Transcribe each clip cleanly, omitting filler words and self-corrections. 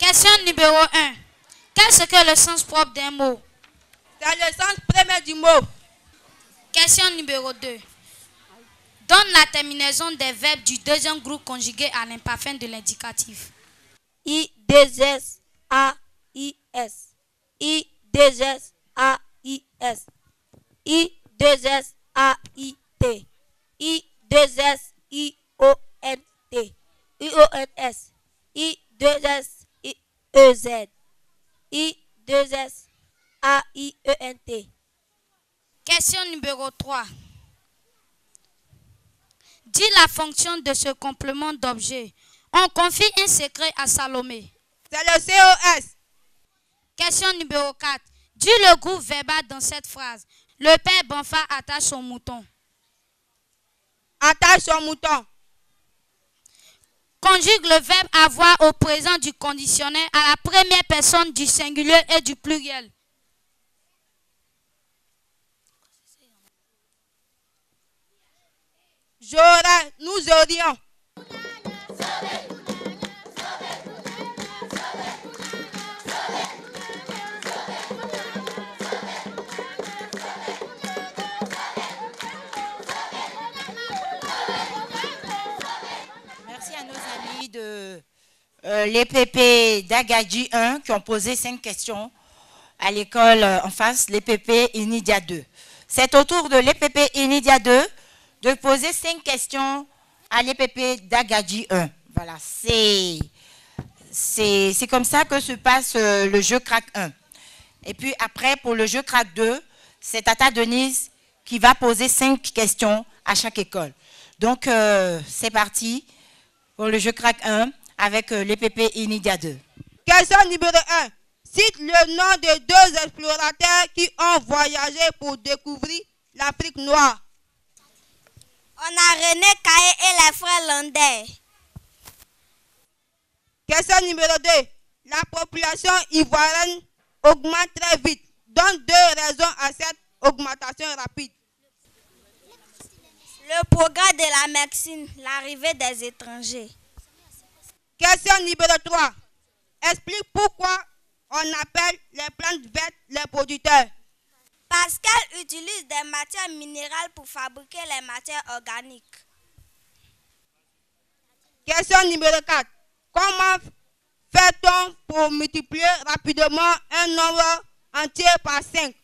Question numéro 1. Qu'est-ce que le sens propre d'un mot? C'est le sens premier du mot. Question numéro 2. Donne la terminaison des verbes du deuxième groupe conjugué à l'imparfait de l'indicatif. I-2-S-A-I-S. I-2-S-A-I-S. I-2-S-A-I-T. I-2-S-I-O-N-T. I-O-N-S. I-2-S-I-E-Z. I-2-S-A-I-E-N-T. Question numéro 3. Dis la fonction de ce complément d'objet. On confie un secret à Salomé. C'est le COS. Question numéro 4. Dis le groupe verbal dans cette phrase. Le père Banfa attache son mouton. Attache son mouton. Conjugue le verbe avoir au présent du conditionnel à la première personne du singulier et du pluriel. J'aurais, nous aurions. Merci à nos amis de l'EPP d'Agadji 1 qui ont posé 5 questions à l'école en face, l'EPP Inidia 2. C'est au tour de l'EPP Inidia 2 de poser 5 questions à l'EPP d'Agadji 1. Voilà, c'est comme ça que se passe le jeu crack 1. Et puis après, pour le jeu crack 2, c'est Tata Denise qui va poser 5 questions à chaque école. Donc, c'est parti pour le jeu crack 1 avec l'EPP Inidia 2. Question numéro 1. Cite le nom de 2 explorateurs qui ont voyagé pour découvrir l'Afrique noire. On a René Caillé et les frères Landais. Question numéro 2. La population ivoirienne augmente très vite. Donne 2 raisons à cette augmentation rapide. Le progrès de la médecine, l'arrivée des étrangers. Question numéro 3. Explique pourquoi on appelle les plantes vertes les producteurs. Parce qu'elles utilisent des matières minérales pour fabriquer les matières organiques. Question numéro 4. Comment fait-on pour multiplier rapidement un nombre entier par 5?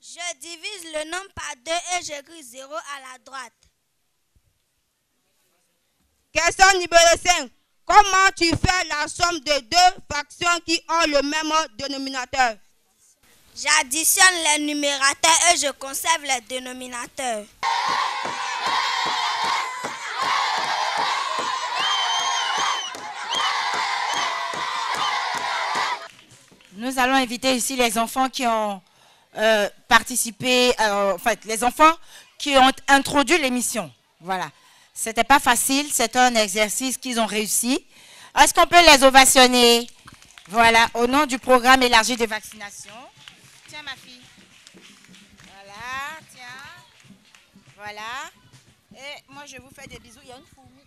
Je divise le nombre par 2 et j'écris 0 à la droite. Question numéro 5. Comment tu fais la somme de 2 fractions qui ont le même dénominateur? J'additionne les numérateurs et je conserve les dénominateurs. Nous allons inviter ici les enfants qui ont participé, les enfants qui ont introduit l'émission. Voilà. C'était pas facile, c'est un exercice qu'ils ont réussi. Est-ce qu'on peut les ovationner? Voilà, au nom du programme élargi de vaccination. Tiens ma fille. Voilà, tiens. Voilà. Et moi je vous fais des bisous. Il y a une fourmi.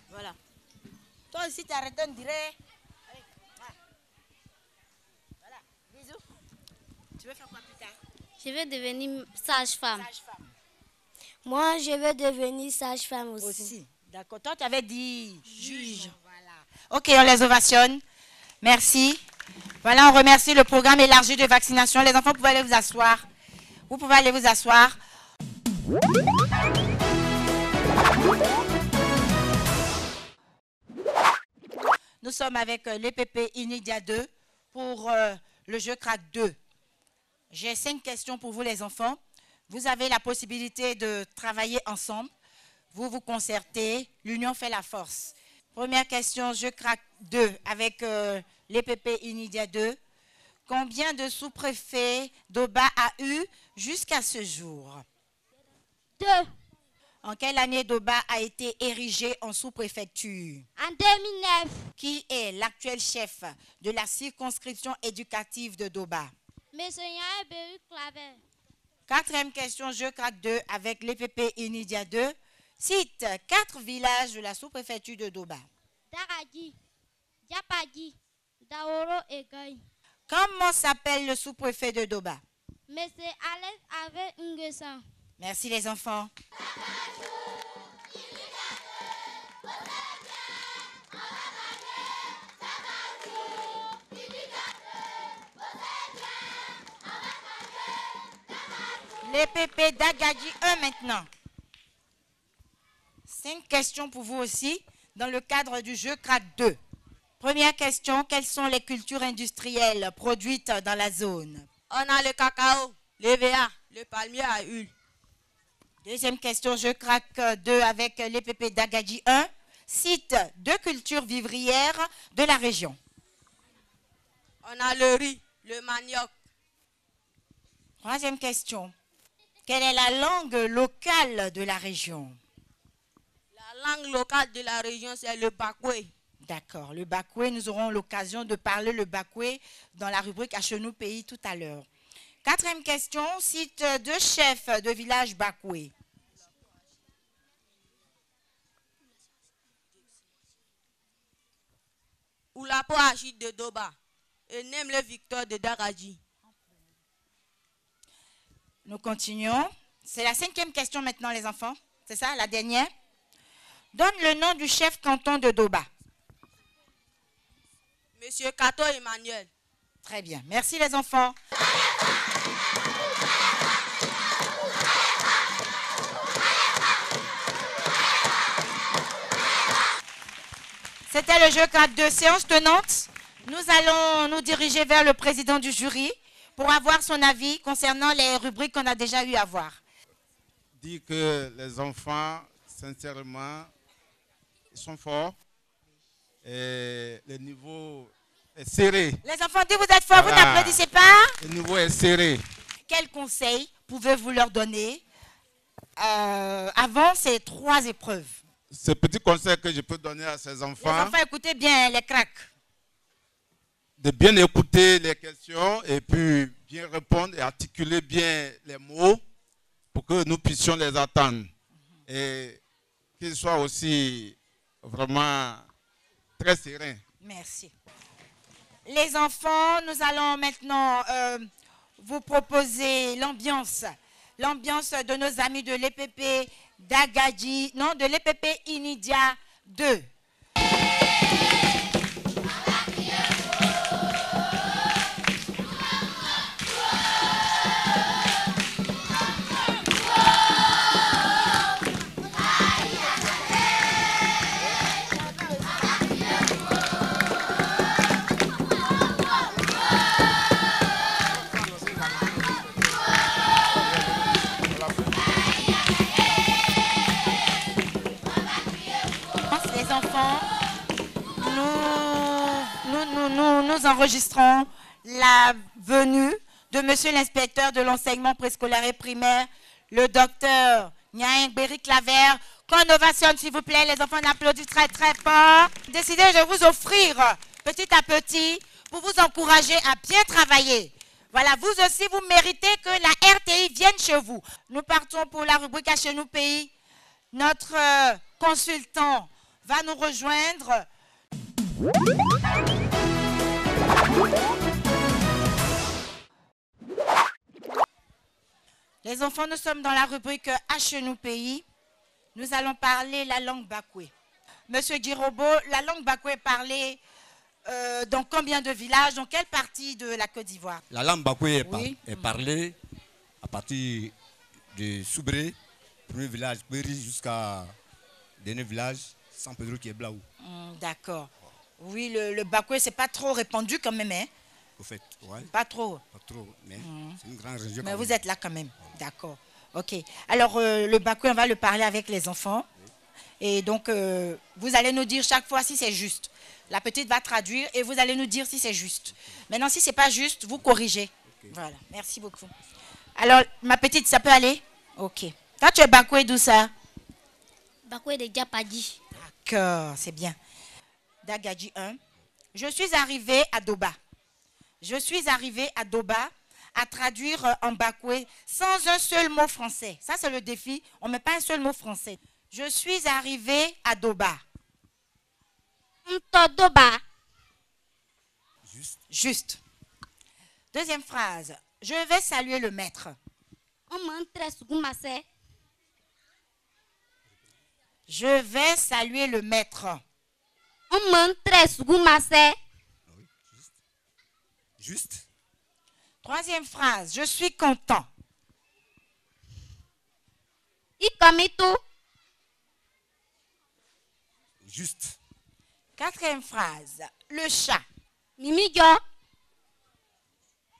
Voilà. Toi aussi tu arrêtes de dire. Allez, voilà. Bisous. Tu veux faire quoi plus tard? Je vais devenir sage-femme. Sage-femme. Moi, je vais devenir sage-femme aussi. D'accord. Toi, tu avais dit juge. Voilà. Ok, on les ovationne. Merci. Voilà, on remercie le programme élargi de vaccination. Les enfants, vous pouvez aller vous asseoir. Vous pouvez aller vous asseoir. Nous sommes avec l'EPP Inidia 2 pour le jeu crack 2. J'ai 5 questions pour vous les enfants. Vous avez la possibilité de travailler ensemble. Vous vous concertez. L'union fait la force. Première question, jeu crack 2 avec l'EPP Inidia 2. Combien de sous-préfets Doba a eu jusqu'à ce jour? 2. En quelle année Doba a été érigé en sous-préfecture? En 2009. Qui est l'actuel chef de la circonscription éducative de Doba? Monsieur Béru Claver. 4e question, jeu crack 2 avec l'EPP Inidia 2. Cite 4 villages de la sous-préfecture de Doba. Dagaji, Diapadi, Daoro et Gaï. Comment s'appelle le sous-préfet de Doba? Monsieur Alex avec Nguessan. Merci les enfants. Les pépés d'Agadji 1 maintenant. 5 questions pour vous aussi dans le cadre du jeu Crac 2. Première question, quelles sont les cultures industrielles produites dans la zone? On a le cacao, l'EVA, le palmier à huile. Deuxième question, je craque 2 avec les pépés d'Agadji 1. Cite 2 cultures vivrières de la région. On a le riz, le manioc. Troisième question, quelle est la langue locale de la région? La langue locale de la région, c'est le bakwe. D'accord, le bakwe, nous aurons l'occasion de parler le bakwe dans la rubrique à Chenou Pays tout à l'heure. Quatrième question, cite 2 chefs de village bakwe. Oulapo Achid de Doba et Nemle Victor de Dagaji. Nous continuons. C'est la 5e question maintenant les enfants. C'est ça, la dernière? Donne le nom du chef canton de Doba. Monsieur Kato Emmanuel. Très bien. Merci les enfants. C'était le jeu 4-2. Séance tenante. Nous allons nous diriger vers le président du jury pour avoir son avis concernant les rubriques qu'on a déjà eu à voir. Dit que les enfants, sincèrement, ils sont forts et le niveau est serré. Les enfants, dites vous êtes forts, Voilà. vous n'applaudissez pas? Le niveau est serré. Quels conseils pouvez-vous leur donner avant ces 3 épreuves? Ce petit conseil que je peux donner à ces Les enfants, enfants, écoutez bien les cracks. de bien écouter les questions et puis bien répondre et articuler bien les mots pour que nous puissions les attendre. Et qu'ils soient aussi vraiment très sereins. Merci. Les enfants, nous allons maintenant vous proposer l'ambiance de nos amis de l'EPP d'Agadji, non, de l'EPP Inidia 2. Les enfants, nous enregistrons la venue de monsieur l'inspecteur de l'enseignement préscolaire et primaire, le docteur Nyaïng Berry Claver. Qu'on ovationne s'il vous plaît, les enfants applaudissent très très fort. Décidez de vous offrir petit à petit pour vous encourager à bien travailler. Voilà, vous aussi vous méritez que la RTI vienne chez vous. Nous partons pour la rubrique à Chez nous Pays. Notre consultant va nous rejoindre. Les enfants, nous sommes dans la rubrique à Chez nous Pays. Nous allons parler la langue bakwe. Monsieur Girobo, la langue bakwe est parlée dans combien de villages, dans quelle partie de la Côte d'Ivoire? La langue bakwe Oui. est parlée à partir de Soubré, premier village, Péry, jusqu'à dernier village, San Pedro qui est Blaou. D'accord. Oui, le bakwe, c'est pas trop répandu quand même, hein? Au fait, ouais, Pas trop. pas trop, mais c'est une grande région. Mais quand vous même. êtes là quand même. D'accord. Ok. Alors, le bakwe, on va le parler avec les enfants. Et donc, vous allez nous dire chaque fois si c'est juste. La petite va traduire et vous allez nous dire si c'est juste. Maintenant, si ce n'est pas juste, vous corrigez. Okay. Voilà. Merci beaucoup. Alors, ma petite, ça peut aller? Ok. Toi, tu es bakwe d'où ça? Bakwe de Diapadi. D'accord, c'est bien. D'Agadji 1. Je suis arrivée à Doba. Je suis arrivée à Doba à traduire en bakwe sans un seul mot français. Ça, c'est le défi. On ne met pas un seul mot français. Je suis arrivé à Doba. Ntodoba. Juste. Juste. Deuxième phrase. Je vais saluer le maître. Omantre sugumase. Je vais saluer le maître. Omantre sugumase. Oui, juste. Juste. Troisième phrase. Je suis content. Ikomito. Juste. Quatrième phrase. Le chat. Mimiyo.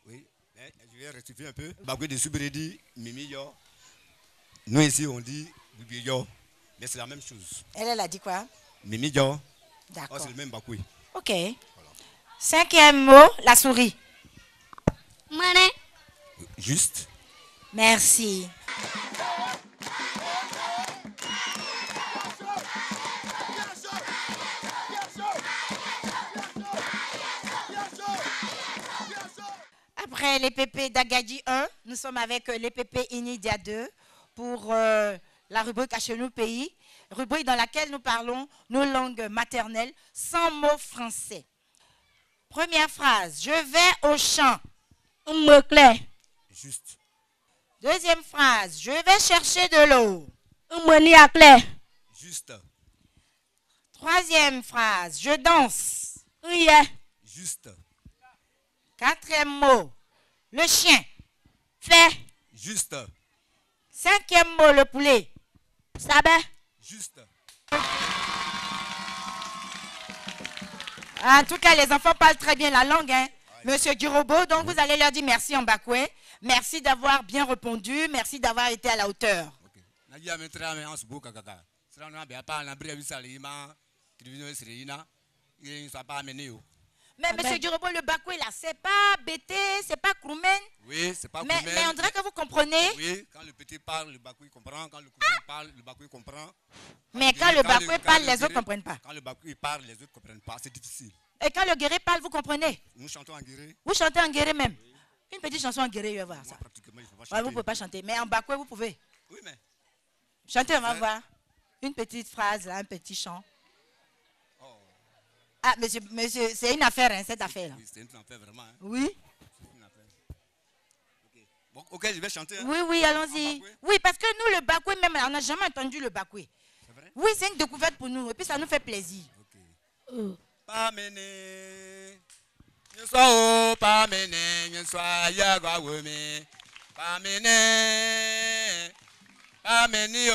Oui, mais je vais rectifier un peu. Bagoué de Subredi, Mimi Yo. Nous ici on dit Bibi Yo. Mais c'est la même chose. Elle a dit quoi? Mimi Yo. Oh, D'accord. c'est le même Bagoué. Ok. Cinquième mot, la souris. Mane. Juste. Merci. Après les PP d'Agadji 1, nous sommes avec les PP Inidia 2 pour la rubrique à chez nous pays, rubrique dans laquelle nous parlons nos langues maternelles sans mots français. Première phrase, je vais au champ. Umekle. Juste. Deuxième phrase, je vais chercher de l'eau. Umeniakle. Juste. Troisième phrase, je danse. Uye. Juste. Quatrième mot, le chien. Fait. Juste. Cinquième mot, le poulet. Sabe. Juste. En tout cas, les enfants parlent très bien la langue, hein. Monsieur Durobo, donc vous allez leur dire merci en bakoué. Merci d'avoir bien répondu. Merci d'avoir été à la hauteur. Ok. Nadia metra me ansbu kakaka. Sera na be pa na bre bisa lima. Tribunal serina. Il ça pas amené. Mais monsieur Durobo, le bakoué là, c'est pas bété, c'est pas kroumen. Oui, c'est pas Mais on dirait que vous comprenez. Oui, quand le petit parle, le bakoué comprend. Quand le cousin parle, le bakoué comprend. Mais quand le bakoué parle, les autres ne comprennent pas. Quand le bakoué parle, les autres ne comprennent pas. C'est difficile. Et quand le guéré parle, vous comprenez. Nous chantons en guéré. Vous chantez en guéré même. Une petite chanson en guéré, je vais voir ça. Moi, pratiquement, je ne peux pas Ouais, chanter. vous ne pouvez pas chanter. Mais en bakoué, vous pouvez. Oui, mais. Chantez, on va voir. Une petite phrase, là, un petit chant. Ah, monsieur, c'est une affaire, hein, cette affaire-là. Oui, c'est une affaire vraiment. Hein. Oui. C'est une affaire. Ok. Bon, ok, je vais chanter. Hein. Oui, oui, allons-y. Oui, parce que nous, le bakoué, même, on n'a jamais entendu le bakoué. C'est vrai? Oui, c'est une découverte pour nous. Et puis, ça nous fait plaisir. Ok. Pas mené. Ne sois pas mené. Ne sois yagwa weme. Pas mené. Pas mené.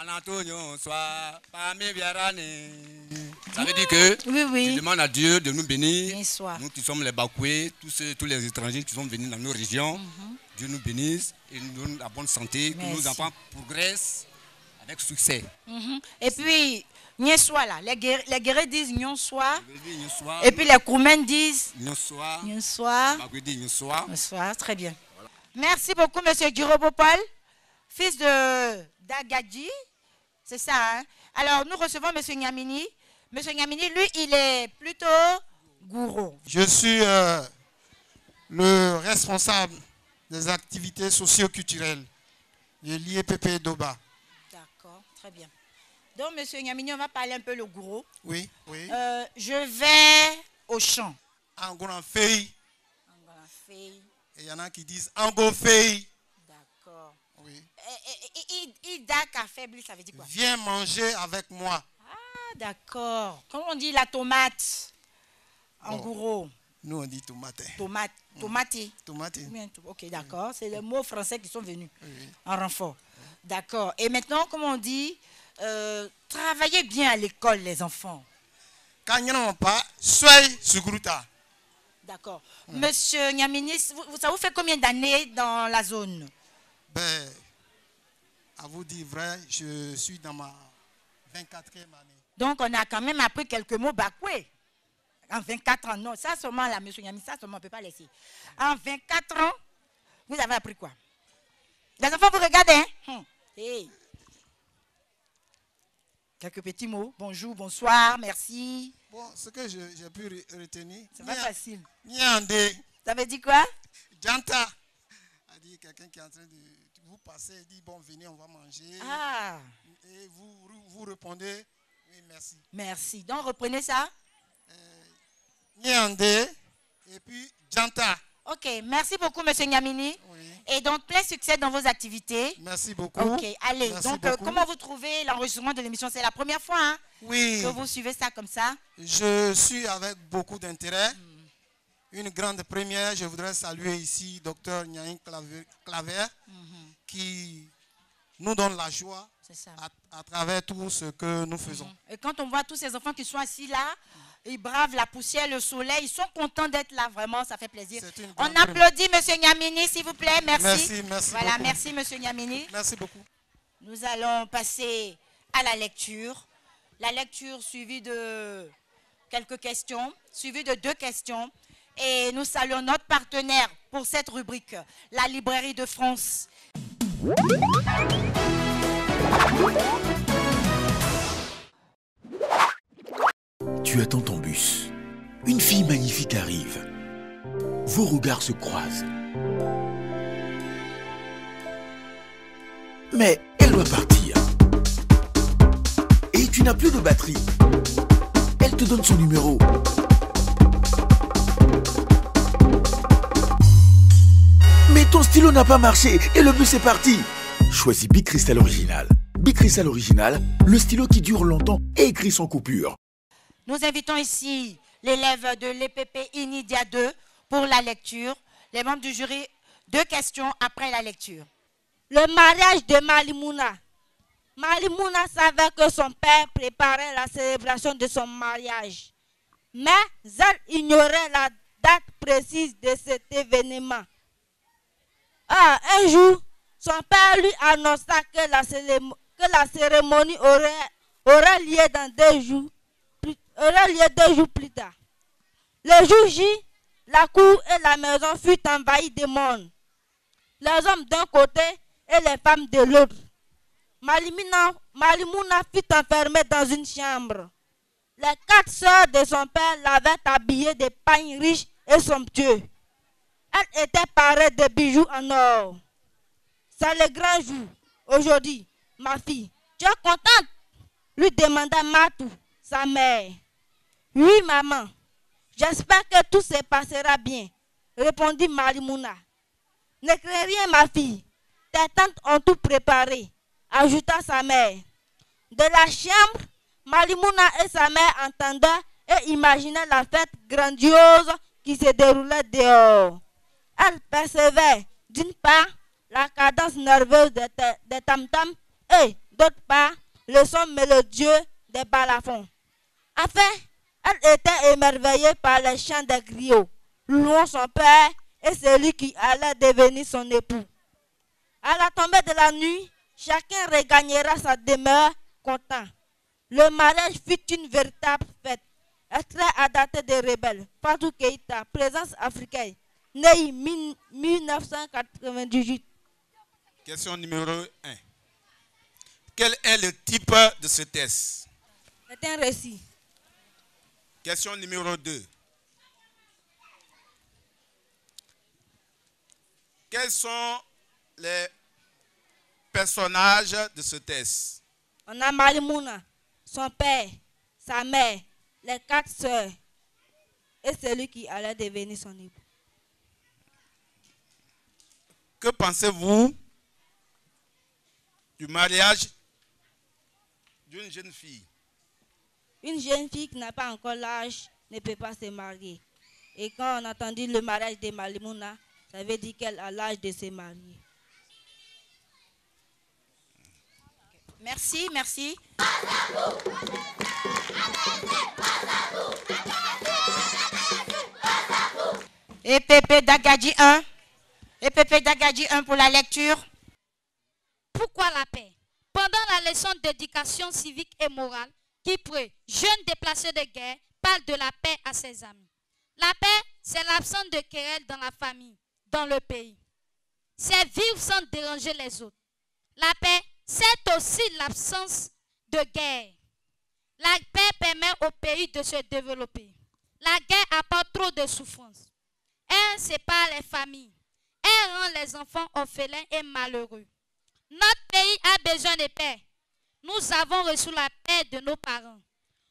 Antonio soit. Pas me viarane. Ça veut dire que Oui. je demande à Dieu de nous bénir. Bien sûr. Nous qui sommes les Bakoués, tous les étrangers qui sont venus dans nos régions. Dieu nous bénisse et nous donne la bonne santé, que nos enfants progressent avec succès. Et puis, Nyeswa là, les guerriers disent Nyonswa. Nyonswa. Et puis les Koumen disent Nyonswa. Nyonswa. Bakoué dit Nyonswa. Nyonswa, très bien. Voilà. Merci beaucoup, monsieur Durobo Paul, fils de d'Agadji. C'est ça, hein? Alors, nous recevons monsieur Nyamini. Monsieur Nyamini, lui, il est plutôt gourou. Je suis le responsable des activités socio-culturelles de l'IEPP Doba. D'accord, très bien. Donc, monsieur Nyamini, on va parler un peu le gourou. Oui. Je vais au champ. Angolanfei. Angolanfei. Et il y en a qui disent Angofei. D'accord. Oui. Idaka affaibli, ça veut dire quoi? Viens manger avec moi. Ah, d'accord. Comment on dit la tomate en gourou? Nous, on dit tomate. Tomate. Ok, d'accord. C'est les mots français qui sont venus en renfort. D'accord. Et maintenant, comment on dit travaillez bien à l'école, les enfants. Quand pas, soyez sugruta. D'accord. Monsieur Nyamini, ça vous fait combien d'années dans la zone? Ben, à vous dire vrai, je suis dans ma 24e année. Donc, on a quand même appris quelques mots bakoué. En 24 ans, non, ça seulement là, monsieur Nyamini, ça seulement on ne peut pas laisser. En 24 ans, vous avez appris quoi? Les enfants, vous regardez, hein? Hey. Quelques petits mots. Bonjour, bonsoir, merci. Bon, ce que j'ai pu retenir. C'est pas facile. Nyande. Ça veut dire quoi? Janta. c'est-à-dire quelqu'un qui est en train de vous passer et dit, bon, venez, on va manger. Ah. Et vous répondez, oui, merci. Merci. Donc, reprenez ça. Nyande et puis Janta. Ok, merci beaucoup, M. Nyamini. Oui. Et donc, plein succès dans vos activités. Merci beaucoup. Ok, allez. Merci donc, beaucoup. comment vous trouvez l'enregistrement de l'émission? C'est la première fois hein, Oui. que vous suivez ça comme ça? Je suis avec beaucoup d'intérêt. Une grande première, je voudrais saluer ici Dr Nyaïn Claver, qui nous donne la joie à travers tout ce que nous faisons. Et quand on voit tous ces enfants qui sont assis là, ils bravent la poussière, le soleil, ils sont contents d'être là, vraiment, ça fait plaisir. On applaudit M. Nyamini, s'il vous plaît, merci. Merci voilà, beaucoup. merci M. Nyamini. Merci beaucoup. Nous allons passer à la lecture. La lecture suivie de quelques questions, suivie de 2 questions. Et nous saluons notre partenaire pour cette rubrique, la Librairie de France. Tu attends ton bus. Une fille magnifique arrive. Vos regards se croisent. Mais elle doit partir. Et tu n'as plus de batterie. Elle te donne son numéro. Mais ton stylo n'a pas marché et le bus est parti. Choisis Bic Cristal Original. Bic Cristal Original, le stylo qui dure longtemps et écrit sans coupure. Nous invitons ici l'élève de l'EPP Inidia 2 pour la lecture. Les membres du jury, 2 questions après la lecture. Le mariage de Malimouna. Malimouna savait que son père préparait la célébration de son mariage. Mais elle ignorait la date précise de cet événement. Un jour, son père lui annonça que la cérémonie aurait lieu dans 2 jours. Aurait lieu 2 jours plus tard. Le jour J, la cour et la maison furent envahies de monde. Les hommes d'un côté et les femmes de l'autre. Malimouna fut enfermée dans une chambre. Les 4 sœurs de son père l'avaient habillée de pagnes riches et somptueux. Elle était parée de bijoux en or. C'est le grand jour. Aujourd'hui, ma fille, tu es contente? Lui demanda Matou, sa mère. Oui, maman. J'espère que tout se passera bien, répondit Malimouna. Ne crains rien, ma fille. Tes tantes ont tout préparé, ajouta sa mère. De la chambre, Malimouna et sa mère entendaient et imaginaient la fête grandiose qui se déroulait dehors. Elle percevait, d'une part, la cadence nerveuse des tam-tams et, d'autre part, le son mélodieux des balafons. Enfin, elle était émerveillée par les chants des griots, louant son père et celui qui allait devenir son époux. À la tombée de la nuit, chacun regagnera sa demeure content. Le mariage fut une véritable fête. Extrait à dater des rebelles. Fatou Keïta, présence africaine. Né 1998. Question numéro 1. Quel est le type de ce test? C'est un récit. Question numéro 2. Quels sont les personnages de ce test? On a Malimouna, son père, sa mère, les 4 sœurs et celui qui allait devenir son époux. Que pensez-vous du mariage d'une jeune fille? Une jeune fille qui n'a pas encore l'âge ne peut pas se marier. Et quand on a entendu le mariage de Malimouna, ça veut dire qu'elle a l'âge de se marier. Merci, merci. Et Pépé Dagadji 1. Et Pépé Dagadji 1 pour la lecture. Pourquoi la paix? Pendant la leçon d'éducation civique et morale, Kipré, jeune déplacé de guerre, parle de la paix à ses amis. La paix, c'est l'absence de querelle dans la famille, dans le pays. C'est vivre sans déranger les autres. La paix, c'est aussi l'absence de guerre. La paix permet au pays de se développer. La guerre apporte trop de souffrance. Elle sépare les familles. Elle rend les enfants orphelins et malheureux. Notre pays a besoin de paix. Nous avons reçu la paix de nos parents.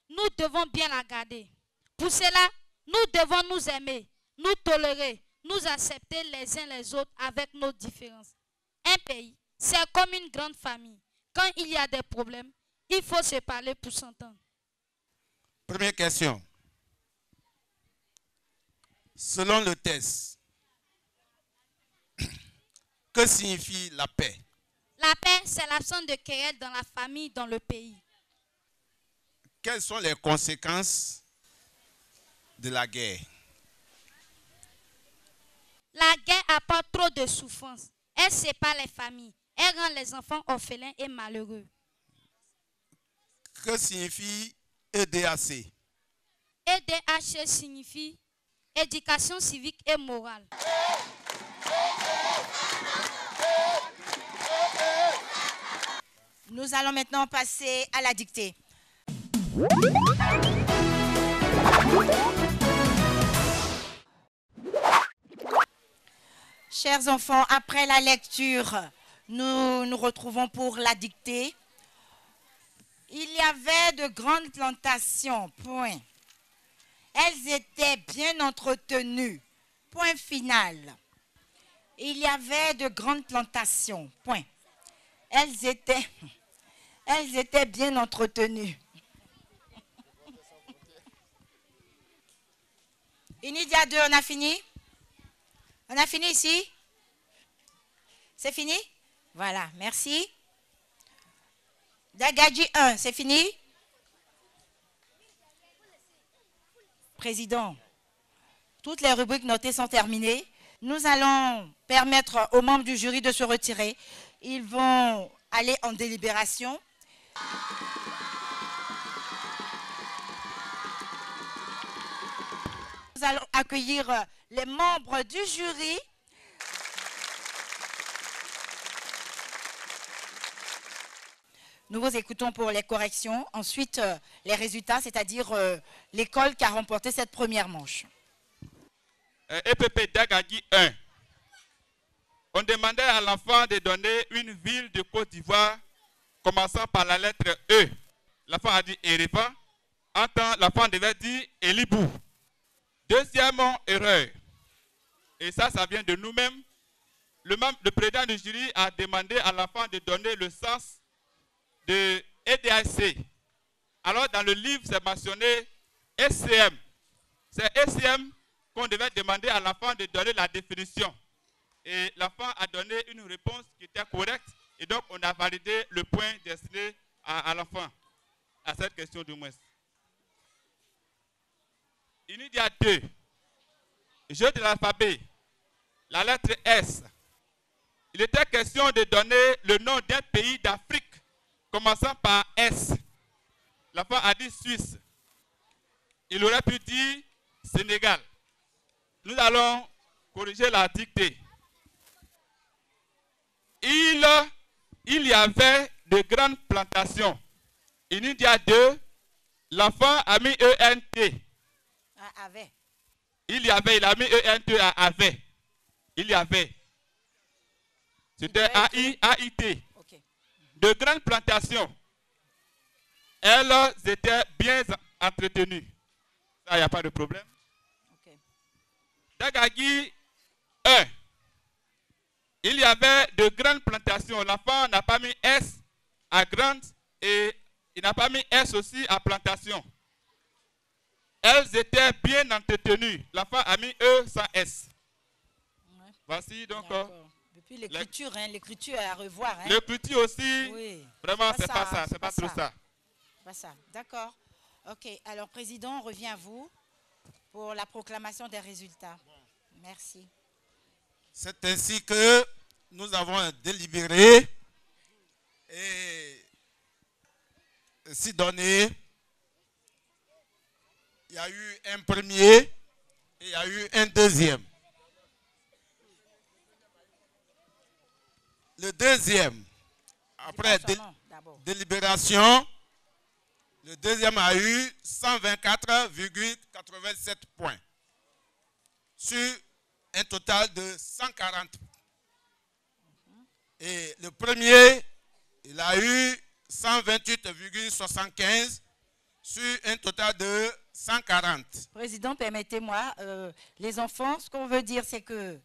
Nous devons bien la garder. Pour cela, nous devons nous aimer, nous tolérer, nous accepter les uns les autres avec nos différences. Un pays, c'est comme une grande famille. Quand il y a des problèmes, il faut se parler pour s'entendre. Première question. Selon le test, que signifie la paix? La paix, c'est l'absence de querelle dans la famille, dans le pays. Quelles sont les conséquences de la guerre? La guerre apporte trop de souffrance. Elle sépare les familles. Elle rend les enfants orphelins et malheureux. Que signifie EDAC? EDAC signifie éducation civique et morale. Nous allons maintenant passer à la dictée. Chers enfants, après la lecture, nous nous retrouvons pour la dictée. Il y avait de grandes plantations, point. Elles étaient bien entretenues, point final. Il y avait de grandes plantations, point. Elles étaient bien entretenues. Inidia 2, on a fini? On a fini ici? C'est fini? Voilà, merci. Dagadji 1, c'est fini? Président, toutes les rubriques notées sont terminées. Nous allons permettre aux membres du jury de se retirer. Ils vont aller en délibération. Nous allons accueillir les membres du jury. Nous vous écoutons pour les corrections. Ensuite, les résultats, c'est-à-dire l'école qui a remporté cette première manche. EPP Dagadji 1. On demandait à l'enfant de donner une ville de Côte d'Ivoire commençant par la lettre E. L'enfant a dit Erevan. En temps, l'enfant devait dire Elibou. Deuxième erreur. Et ça vient de nous-mêmes. Le président du jury a demandé à l'enfant de donner le sens de EDAC. Alors, dans le livre, c'est mentionné SCM. C'est SCM qu'on devait demander à l'enfant de donner la définition. Et l'enfant a donné une réponse qui était correcte. Et donc, on a validé le point destiné à l'enfant, à cette question du moins. Il y a 2. Jeu de l'alphabet. La lettre S. Il était question de donner le nom d'un pays d'Afrique commençant par S. L'enfant a dit Suisse. Il aurait pu dire Sénégal. Nous allons corriger la dictée. Il y avait de grandes plantations. Il y a 2. L'enfant a mis ENT. Avait. Il a mis ENT à avait. Il y avait. C'était AIT. Okay. De grandes plantations. Elles étaient bien entretenues. Ça, il n'y a pas de problème. Okay. Dagadji 1. Il y avait de grandes plantations. L'enfant n'a pas mis S à grande et il n'a pas mis S aussi à plantation. Elles étaient bien entretenues. L'enfant a mis E sans S. Ouais. Voici donc. Et puis l'écriture, l'écriture à revoir. Hein. L'écriture aussi, oui. vraiment, c'est pas ça. C'est pas trop ça. Pas ça. D'accord. Ok. Alors, Président, on revient à vous pour la proclamation des résultats. Merci. C'est ainsi que nous avons délibéré et ainsi donné. Il y a eu un premier et il y a eu un deuxième. Le deuxième, après délibération, le deuxième a eu 124,87 points sur un total de 140 Et le premier, il a eu 128,75 sur un total de 140. Président, permettez-moi, les enfants, ce qu'on veut dire, c'est que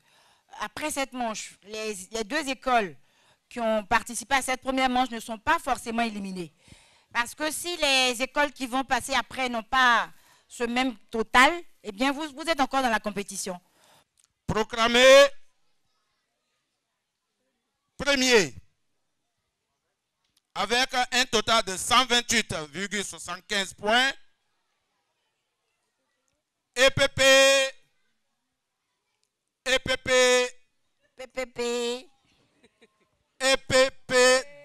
après cette manche, les deux écoles qui ont participé à cette première manche ne sont pas forcément éliminées. Parce que si les écoles qui vont passer après n'ont pas ce même total, eh bien, vous êtes encore dans la compétition. Proclamé premier avec un total de 128,75 points. EPP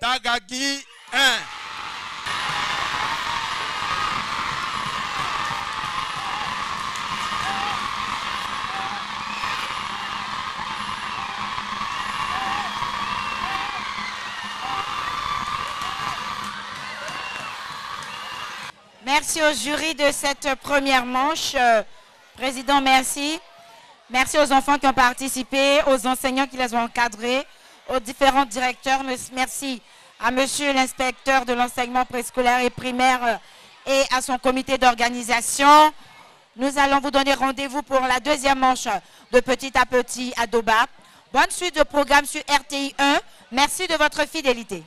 d'Agagui 1. Merci au jury de cette première manche. Président, merci. Merci aux enfants qui ont participé, aux enseignants qui les ont encadrés, aux différents directeurs. Merci à monsieur l'inspecteur de l'enseignement préscolaire et primaire et à son comité d'organisation. Nous allons vous donner rendez-vous pour la deuxième manche de Petit à Petit à Doba. Bonne suite de programme sur RTI 1. Merci de votre fidélité.